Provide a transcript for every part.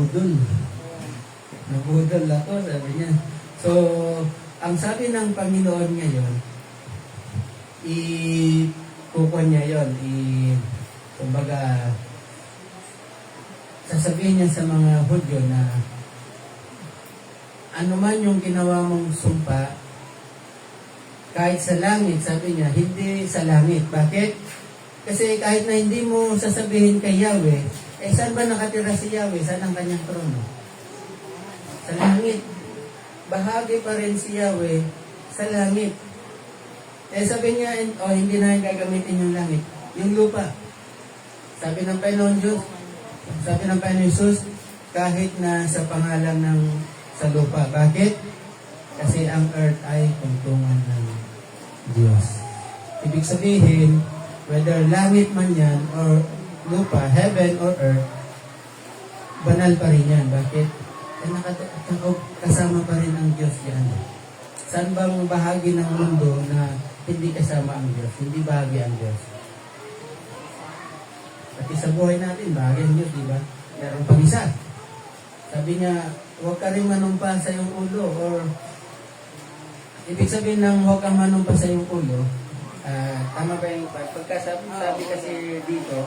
Budol. Nabudol ako, sabi niya. So, ang sabi ng Panginoon ngayon, kukuha niya yun, kumbaga, sasabihin niya sa mga Hudyo na ano man yung ginawa mong sumpa, kahit sa langit, sabi niya, hindi sa langit. Bakit? Kasi kahit na hindi mo sasabihin kay Yahweh, saan ba nakatira si Yahweh? Saan ang kanyang trono? Sa langit. Bahagi pa rin si Yahweh sa langit. Sabi niya, hindi na gagamitin yung langit. Yung lupa. Sabi ng Panginoon Diyos, sabi ng Panginoon Jesus, kahit na sa pangalan ng sa lupa. Bakit? Kasi ang earth ay tungtungan ng Diyos. Ibig sabihin, whether langit man yan or lupa, heaven or earth, banal pa rin yan. Bakit? Kasama pa rin ang Diyos yan. Saan bang bahagi ng mundo na hindi kasama ang Diyos? Hindi bahagi ang Diyos. Pati sa buhay natin, bahagi ang Diyos, di ba? Meron pang isa. Sabi niya, huwag ka rin manumpa sa iyong ulo, or ibig sabihin ng huwag kang manumpa sa iyong ulo, tama ba yung pagkasabi kasi dito,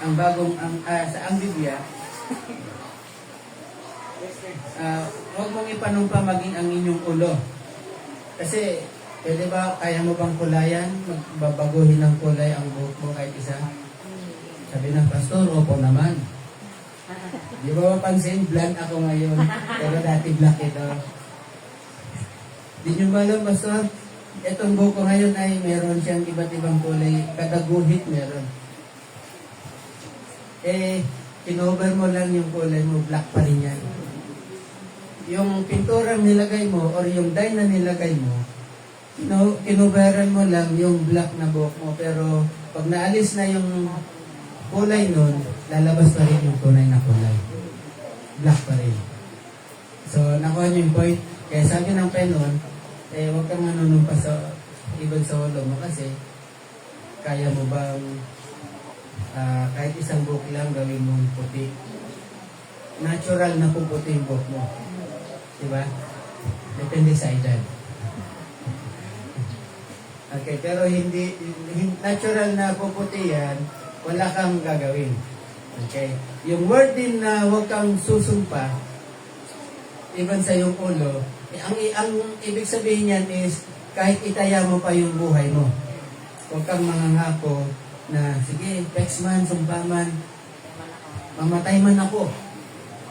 ang bagong, sa ang Biblia, huwag mong ipanumpa maging ang inyong ulo. Kasi, pwede ba, kaya mo bang kulayan? Magbabaguhin ng kulay ang buhok mo kahit isa? Sabi ng pastor, opo naman. Di ba mapansin, blonde ako ngayon, pero dati black ito. Di nyo ba alam, pastor? Itong buhok ko ngayon ay meron siyang iba't ibang kulay. Kada guhit meron. Kinover mo lang yung kulay mo, black pa rin yan. Yung pinturang nilagay mo or yung dye na nilagay mo, kinoveran mo lang yung black na buhok mo. Pero pag naalis na yung kulay nun, lalabas pa rin yung tunay na kulay. Black pa rin. So, nakuha nyo yung point. Kaya sabi ng Panginoon, huwag kang manunumpa sa ibang sa ulo mo kasi kaya mo bang kahit isang buhok lang gawin mong puti. Natural na puputi yung buhok mo. Diba? Depende sa edad. Okay, pero hindi natural na puputi yan, wala kang gagawin. Okay? Yung word din na huwag kang susumpa, even sa iyong ulo, ang ibig sabihin yan is, kahit itaya mo pa yung buhay mo. Huwag kang mangangako na, sige, pex man, sumpa man, mamatay man ako.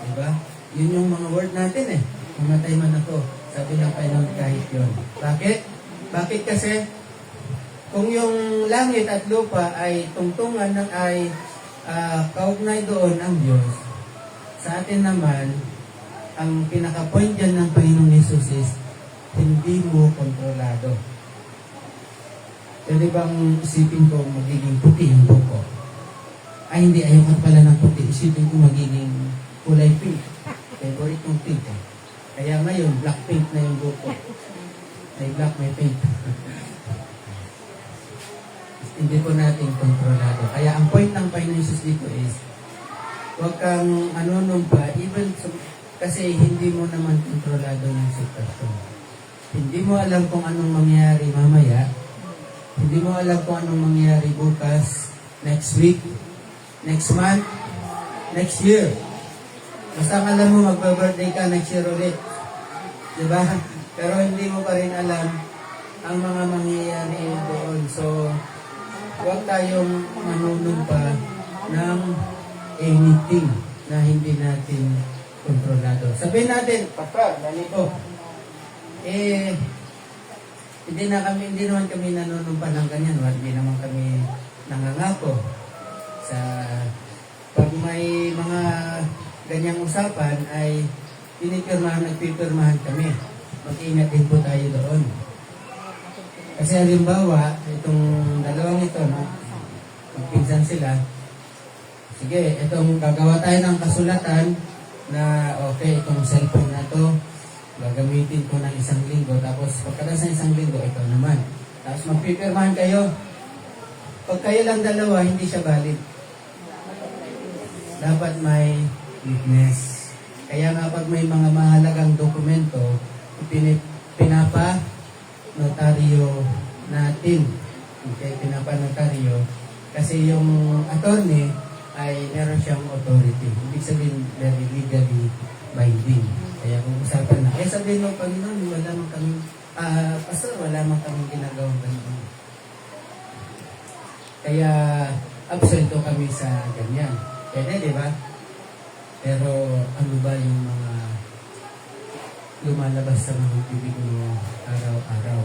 Diba? Yun yung mga word natin mamatay man ako. Sabi ng Panginoon kahit yun. Bakit? Bakit kasi, kung yung langit at lupa ay tungtungan ng kaugnay doon ang Diyos, sa atin naman, ang pinaka-point dyan ng Panginoong Jesus is, hindi mo kontrolado. Pwede bang isipin ko magiging puti yung buhok ko? Ay, hindi. Ayaw pala ng puti. Isipin ko magiging kulay pink. Favorite kong pink. Kaya ngayon, black pink na yung buhok ko. May black, may pink. Hindi po natin kontrolado. Kaya ang point ng Panginoon Jesus dito is, huwag kang manunumpa, even kasi hindi mo naman kontrolado ng sitwasyon. Hindi mo alam kung anong mangyayari mamaya. Hindi mo alam kung anong mangyayari bukas, next week, next month, next year. Basta alam mo magba-birthday ka next year ulit. Diba? Pero hindi mo pa rin alam ang mga mangyayari doon. So, huwag tayong manunumpa ng anything na hindi natin kontrolado. Sabihin natin, Pastor, ganito. Hindi naman kami nanunumpa ng ganyan. Hindi naman kami nangangako. Pag may mga ganyang usapan ay nagpipirmahan kami. Mag-ingat din po tayo doon. Kasi halimbawa, itong dalawang ito, magpinsan sila, sige, itong gagawa tayo ng kasulatan na okay, itong cellphone na to, gagamitin ko ng 1 linggo, tapos pagkatapos ng 1 linggo, ito naman. Tapos magpipirmahan kayo. Pag kayo lang dalawa, hindi siya valid. dapat may witness. Kaya nga pag may mga mahalagang dokumento, pinapa-notaryo natin. Okay, pinapa-notaryo. Kasi yung attorney ay meron siyang authority. Ibig sabihin, very legally binding. Kaya kung usapan na, sabihin mo, Panginoon, wala man kami, pastor, wala man kami ginagawang ganun. Kaya, absento kami sa ganyan. Pwede, di ba? Pero, ano ba yung mga lumalabas sa mga bibig mo araw-araw?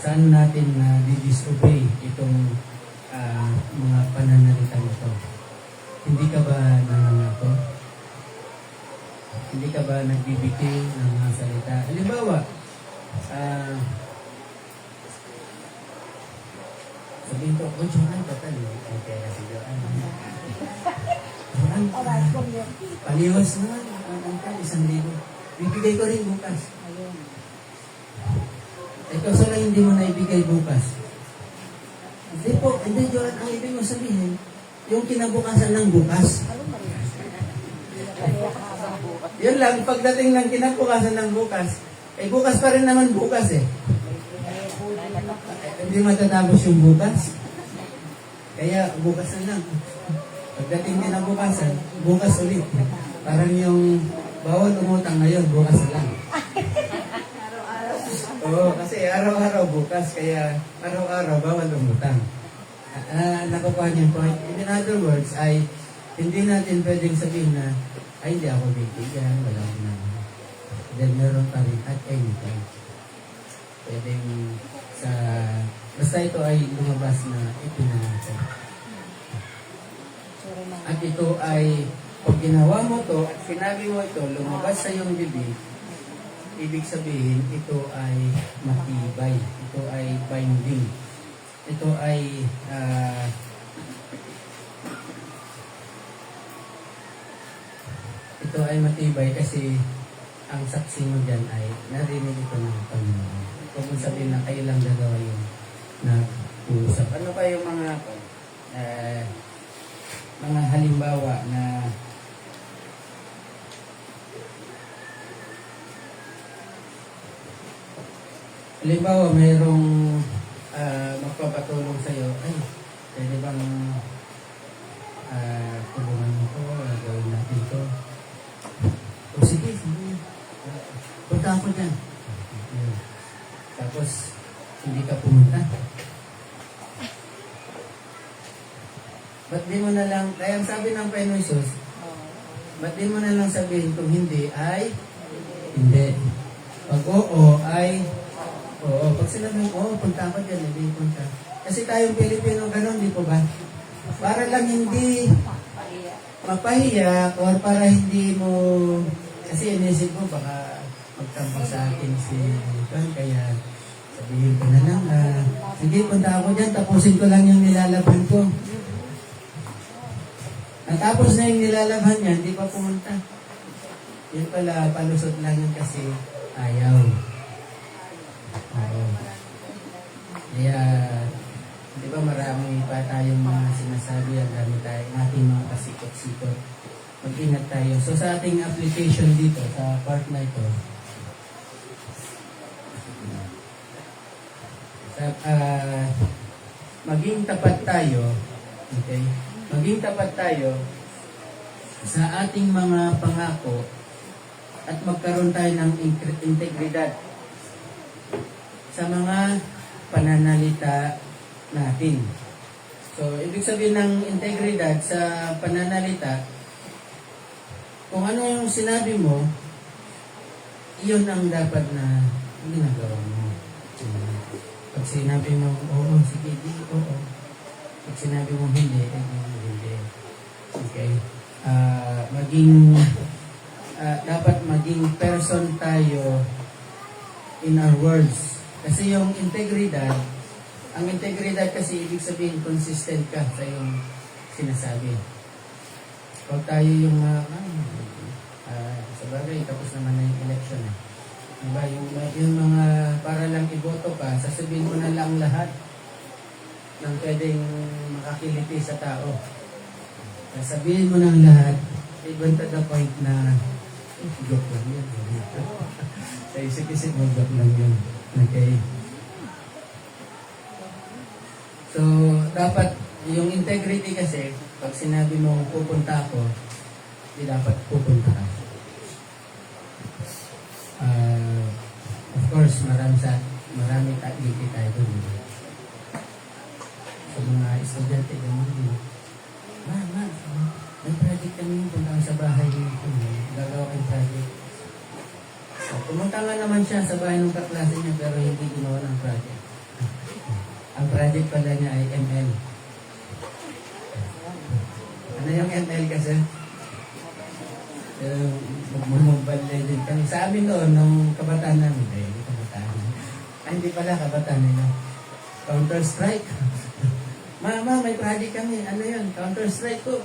Saan natin na disobey itong mga pananalitang ito? Hindi ka ba nangangako? Hindi ka ba nagbibigay ng mga salita? Halimbawa, sabihin ko, Johan, total. Kaya si Johan. Johan, paliwas naman. Ang 1,000. Bibigay ko rin bukas. Ikaw sa lang hindi mo na ibigay bukas. Hindi po, hindi Johan, ang ibig mo sabihin, yung kinabukasan ng bukas. Yun lang, pagdating ng kinabukasan ng bukas, bukas pa rin naman bukas hindi matatapos yung bukas. Kaya bukas na lang. Pagdating kinabukasan, bukas ulit. Parang yung bawal umutang ngayon, bukas na lang. Oo, kasi araw-araw bukas, kaya araw-araw bawal umutang. Nakukuha niyo po. In other words, ay hindi natin pwedeng sabihin na ay hindi ako bibigyan, wala ko na. Then meron pa rin at anytime. Pwedeng sa basta ito ay lumabas na ipinangatay. At ito ay pag ginawa mo to at sinabi mo ito, lumabas sa iyong bibig, ibig sabihin ito ay matibay. Ito ay binding. Ito ay ito ay matibay kasi ang saksi mo dyan ay narinig ito ng Panginoon. Kung sabihin na kayo lang gagawa yung nag-uusap. Ano pa yung mga halimbawa na mayroong magpapatulong sa'yo, ay, pwede bang tulungan mo ko, gawin natin ito. O sige, punta ako dyan. Tapos, hindi ka pumunta. Ba't di mo na lang, kaya ang sabi ng Panginoon Jesus, ba't di mo na lang sabihin kung hindi ay hindi. Pag oo ay oo. Pag sinabi mo, punta ako dyan, hindi punta. Kasi tayong Pilipino ganun, di po ba? Para lang hindi mapahiya or para hindi mo, kasi inisip mo baka magtampak sa akin si Juan, kaya sabihin ko na lang, sige, punta ako dyan, tapusin ko lang yung nilalabhan ko. Natapos na yung nilalabhan niya, hindi pa pumunta. Yun pala, palusot lang yun kasi ayaw. Oo. Kaya, di ba marami pa tayong mga sinasabi, ang dami tayo, ating mga kasikot-sikot. Mag-ingat tayo. So sa ating application dito, sa part na ito, maging tapat tayo, okay? Maging tapat tayo sa ating mga pangako at magkaroon tayo ng integridad sa mga pananalita natin. So, ibig sabihin ng integridad sa pananalita, kung ano yung sinabi mo, iyon ang dapat na ginagawa mo. Pag sinabi mo, oo, sige, di, oo. Pag sinabi mo, hindi, hindi. Okay? Dapat maging person tayo in our words. Kasi yung integridad, ang integridad kasi ibig sabihin consistent ka sa yung sinasabi. Pag tayo yung, sa bagay, tapos naman na yung election. Diba? Yung mga, para lang iboto ka, sasabihin mo na lang lahat ng pwedeng makakiliti sa tao. Sabihin mo ng lahat, even to the point na joke lang yun. Sa isip-isip mo, joke lang yun. Okay? So, dapat, yung integrity kasi, pag sinabi mo pupunta ako, hindi dapat pupunta ka. Of course, marami dito tayo doon. Sa mga estudyante, gano'n din. Ma, may project kami, punta sa bahay dito. Gagawa kayong project. So, pumunta nga naman siya sa bahay ng kaklase niya, pero hindi ginawa ng project. Ang project pala niya ay ML. Ano yung ML kasi? Mag-mobile legend kami. Sa amin noon, nung kabataan namin, hindi kabataan. Hindi pala kabataan nila. Counter-Strike. Mama, may project kami. Ano yun? Counter-Strike ko.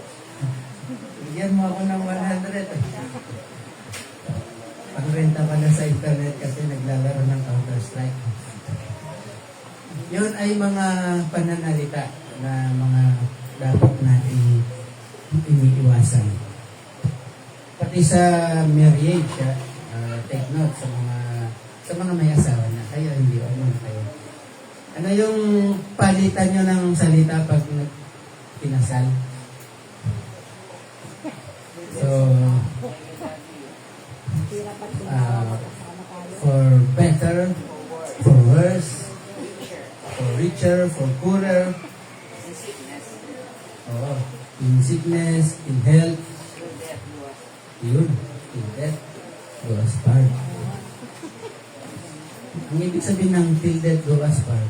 Bigyan mo ako ng 100. Pag-renta pala sa internet kasi naglalaro ng Counter-Strike. Yun ay mga pananalita na mga dapat natin iniiwasan. Pati sa marriage, take note sa mga may asawa na kayo, hindi o kayo. Ano yung palitan nyo ng salita pag kinasal? So, for better, for worse, for richer, for poorer, in sickness, in health, yun, in death, do us part. Ang ibig sabihin ng till death do us part,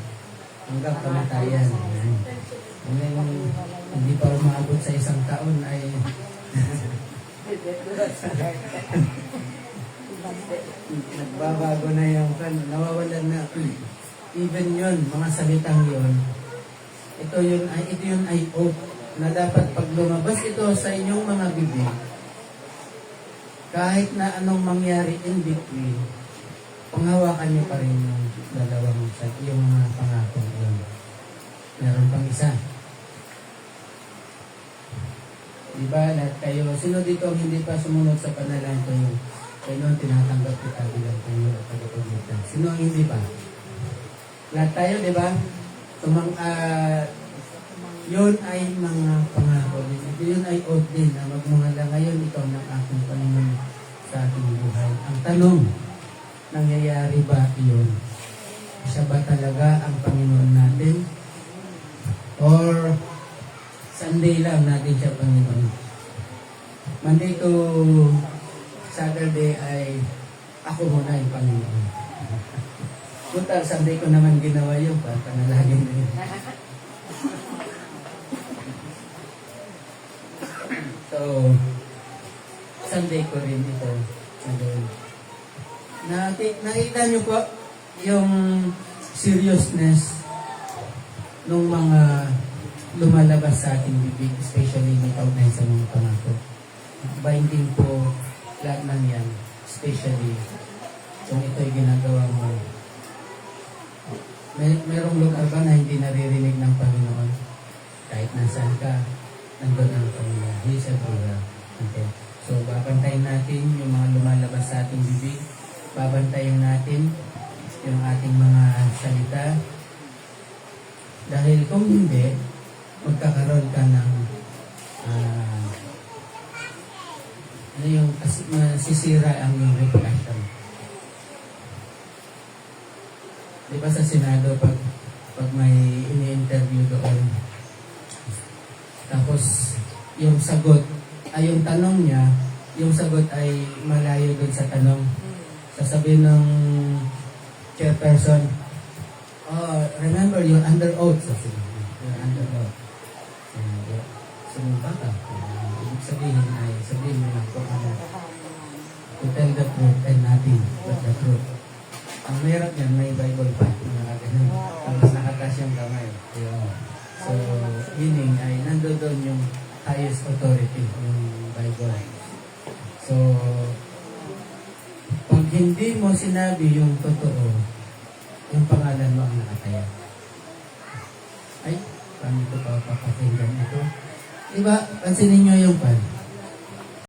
hanggang kamatayan. Kung hindi pa umaabot sa isang taon ay nagbabago na yung nawawalan na even yun, mga salitang yun, ito yun ay oath na dapat pag lumabas ito sa inyong mga bibig, kahit na anong mangyari in between, panghawakan niyo pa rin yung yung mga pangako yun. Meron pang isa. Diba, lahat kayo, sino dito ang hindi pa sumunod sa panalangin ko yung kayo tinatanggap kita bilang Panginoon at tagapagligtas? Sino ang hindi pa? Lahat tayo, diba? Yun ay mga pangako din. Yun ay oath din na magmula ngayon ikaw ng aking Panginoon sa ating buhay. Ang tanong, nangyayari ba yun? Siya ba talaga ang Panginoon natin? Or Sunday lang natin siya Panginoon? Monday to Saturday ay ako muna yung Panginoon. Puta, Sunday ko naman ginawa yun, panalangin din. So, Sunday ko rin ito. Nakita niyo po yung seriousness ng mga lumalabas sa ating bibig, especially may kaugnay sa mga pangako. Binding po lahat ng yan, especially kung ito'y ginagawa mo. Merong lugar ba na hindi naririnig ng Panginoon? Kahit nasaan ka, nandun ang Panginoon. He is everywhere. Okay. So, babantayin natin yung mga lumalabas sa ating bibig. Babantayin natin yung ating mga salita. Dahil kung hindi, magkakaroon ka ng masisira ang iyong reputation. Di ba sa Senado, pag may ini-interview doon, tapos yung sagot, yung tanong niya, yung sagot ay malayo dun sa tanong. Sasabihin ng chairperson, remember, you're under oath. You're under oath. Sumumpa ka. Ibig sabihin mo lang kung ano. To tell the truth and nothing but the truth. Ang meron yan, may Bible pa. Tapos nakatas yung kamay. So, meaning ay nandoon yung highest authority, yung Bible. So, pag hindi mo sinabi yung totoo, yung pangalan mo ang nakataya. Ay, paano ito pa papakinggan ito? Diba? Pansinin nyo yung pan.